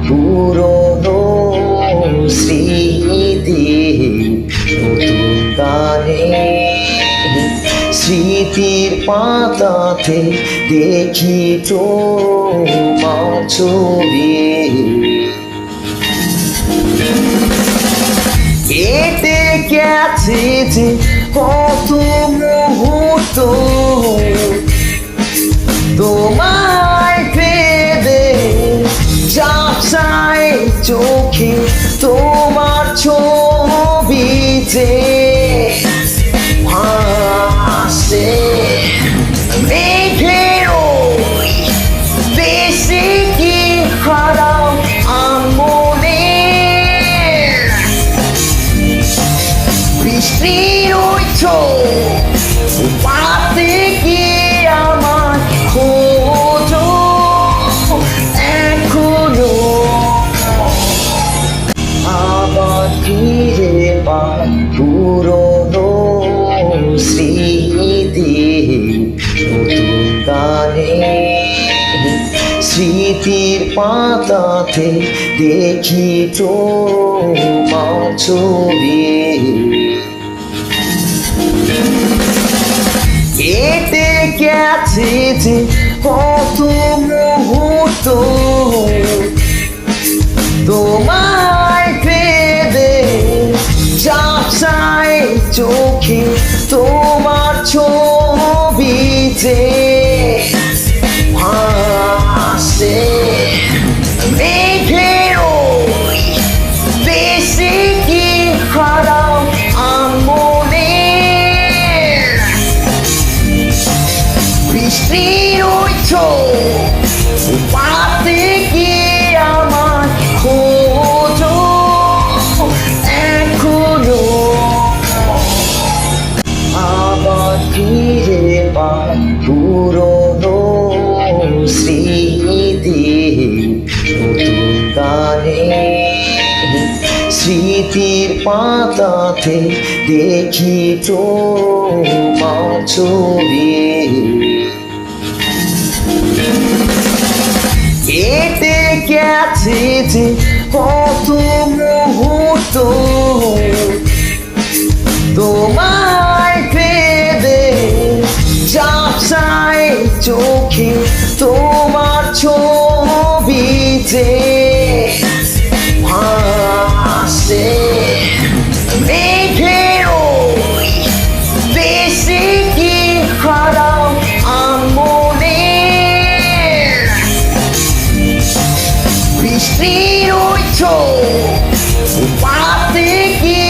পুরনো স্মৃতি নতুন গানে স্মৃতির পাতাতে দেখি তোমার ছবি কেটে গেছে যে কত মুহূর্ত তোমায় পেয়ে যাচাই চোখে তোমার ছবিতে ভাসে মেঘের ওই দেশে কি হারাও আমনে বৃষ্টির ওই পাতে কি আমার খোঁজো এখনো আবার ফিরে পাই পুরনো স্মৃতি নতুন গানে স্মৃতির পাতাতে দেখি তোমার ছবি কেটে গেছে যে কত মুহূর্ত তোমায় পেয়ে যাচাই চোখে তোমার ছবিতে ভাসে মেঘের ওই দেশে কি হারাও আমনে বৃষ্টির ওই পাতে কি আমার খোঁজো এখনো আবার ফিরে পাই পুরনো স্মৃতি নতুন গানে স্মৃতির পাতাতে দেখি তোমার ছবি কেটে গেছে যে কত মুহূর্ত তোমায় পেয়ে যাচাই চোখে তোমার ছবিতে ভাসে মেঘের ওই দেশে কি হারাও আমনে বৃষ্টির ওই পাতে কি